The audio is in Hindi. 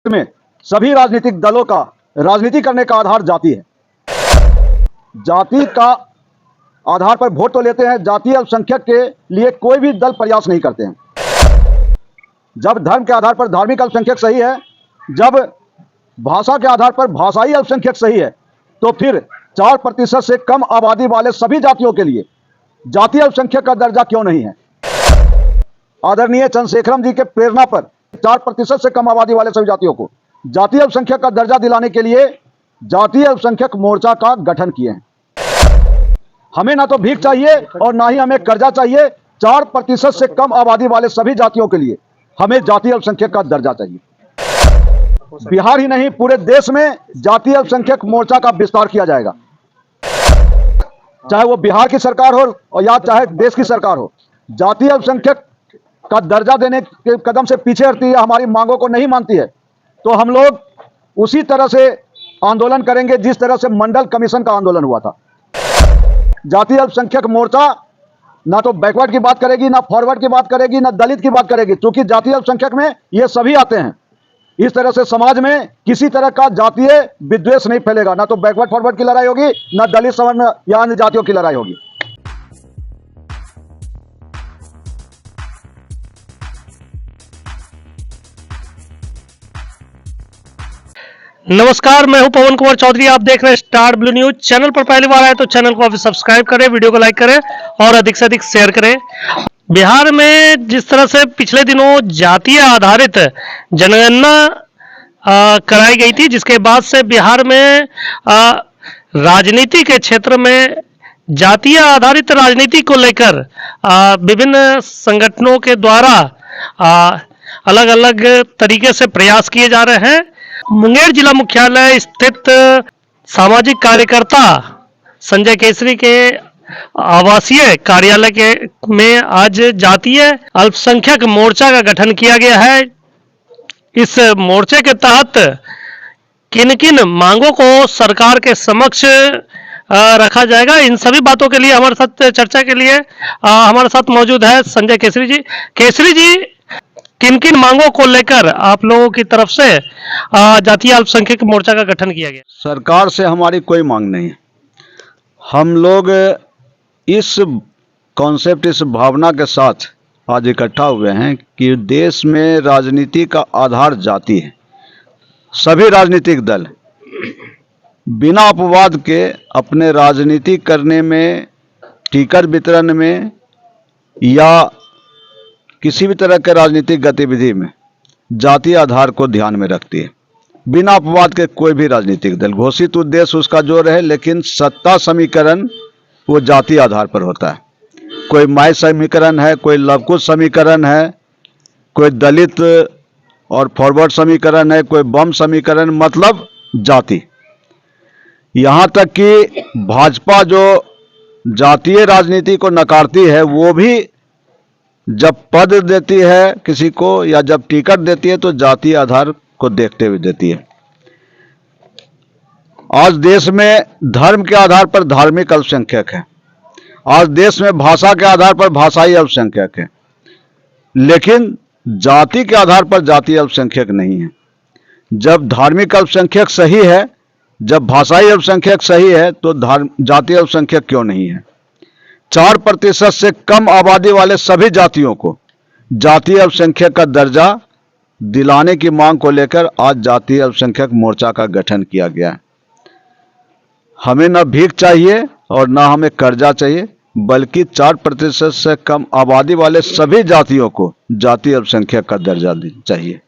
में सभी राजनीतिक दलों का राजनीति करने का आधार जाति है। जाति का आधार पर वोट तो लेते हैं, जातीय अल्पसंख्यक के लिए कोई भी दल प्रयास नहीं करते हैं। जब धर्म के आधार पर धार्मिक अल्पसंख्यक सही है, जब भाषा के आधार पर भाषाई अल्पसंख्यक सही है, तो फिर 4% से कम आबादी वाले सभी जातियों के लिए जातीय अल्पसंख्यक का दर्जा क्यों नहीं है? आदरणीय चंद्रशेखरम जी के प्रेरणा पर 4% से कम आबादी वाले सभी जातियों को जातीय अल्पसंख्यक का दर्जा दिलाने के लिए जातीय अल्पसंख्यक मोर्चा का गठन किए हैं। हमें ना तो भीख चाहिए और ना ही हमें कर्जा चाहिए। 4% से कम आबादी वाले सभी जातियों के लिए हमें जातीय अल्पसंख्यक का दर्जा चाहिए। बिहार ही नहीं, पूरे देश में जातीय अल्पसंख्यक मोर्चा का विस्तार किया जाएगा। चाहे वो बिहार की सरकार हो और या चाहे देश की सरकार हो, जातीय अल्पसंख्यक का दर्जा देने के कदम से पीछे हटती है, हमारी मांगों को नहीं मानती है, तो हम लोग उसी तरह से आंदोलन करेंगे जिस तरह से मंडल कमीशन का आंदोलन हुआ था। जातीय अल्पसंख्यक मोर्चा ना तो बैकवर्ड की बात करेगी, ना फॉरवर्ड की बात करेगी, ना दलित की बात करेगी, क्योंकि जातीय अल्पसंख्यक में ये सभी आते हैं। इस तरह से समाज में किसी तरह का जातीय विद्वेष नहीं फैलेगा। ना तो बैकवर्ड फॉरवर्ड की लड़ाई होगी, ना दलित सवर्ण या अन्य जातियों की लड़ाई होगी। नमस्कार, मैं हूं पवन कुमार चौधरी। आप देख रहे हैं स्टार ब्लू न्यूज। चैनल पर पहली बार आए तो चैनल को अभी सब्सक्राइब करें, वीडियो को लाइक करें और अधिक से अधिक शेयर करें। बिहार में जिस तरह से पिछले दिनों जातीय आधारित जनगणना कराई गई थी, जिसके बाद से बिहार में राजनीति के क्षेत्र में जातीय आधारित राजनीति को लेकर विभिन्न संगठनों के द्वारा अलग अलग तरीके से प्रयास किए जा रहे हैं। मुंगेर जिला मुख्यालय स्थित सामाजिक कार्यकर्ता संजय केसरी के आवासीय कार्यालय के में आज जातीय अल्पसंख्यक मोर्चा का गठन किया गया है। इस मोर्चे के तहत किन किन मांगों को सरकार के समक्ष रखा जाएगा, इन सभी बातों के लिए हमारे साथ चर्चा के लिए हमारे साथ मौजूद है संजय केसरी जी। केसरी जी, किन किन मांगों को लेकर आप लोगों की तरफ से जातीय अल्पसंख्यक मोर्चा का गठन किया गया? सरकार से हमारी कोई मांग नहीं है। हम लोग इस कॉन्सेप्ट, इस भावना के साथ आज इकट्ठा हुए हैं कि देश में राजनीति का आधार जाति है। सभी राजनीतिक दल बिना अपवाद के अपने राजनीति करने में, टिकट वितरण में या किसी भी तरह के राजनीतिक गतिविधि में जातीय आधार को ध्यान में रखती है। बिना अपवाद के कोई भी राजनीतिक दल, घोषित उद्देश्य उसका जो रहे, लेकिन सत्ता समीकरण वो जातीय आधार पर होता है। कोई माई समीकरण है, कोई लवकुश समीकरण है, कोई दलित और फॉरवर्ड समीकरण है, कोई बम समीकरण, मतलब जाति। यहाँ तक कि भाजपा जो जातीय राजनीति को नकारती है, वो भी जब पद देती है किसी को या जब टिकट देती है तो जातीय आधार को देखते हुए देती है। आज देश में धर्म के आधार पर धार्मिक अल्पसंख्यक है, आज देश में भाषा के आधार पर भाषाई अल्पसंख्यक है, लेकिन जाति के आधार पर जातीय अल्पसंख्यक नहीं है। जब धार्मिक अल्पसंख्यक सही है, जब भाषाई अल्पसंख्यक सही है, तो जातीय अल्पसंख्यक क्यों नहीं है? 4% से कम आबादी वाले सभी जातियों को जातीय अल्पसंख्यक का दर्जा दिलाने की मांग को लेकर आज जातीय अल्पसंख्यक मोर्चा का गठन किया गया है। हमें न भीख चाहिए और न हमें कर्जा चाहिए, बल्कि 4% से कम आबादी वाले सभी जातियों को जातीय अल्पसंख्यक का दर्जा चाहिए।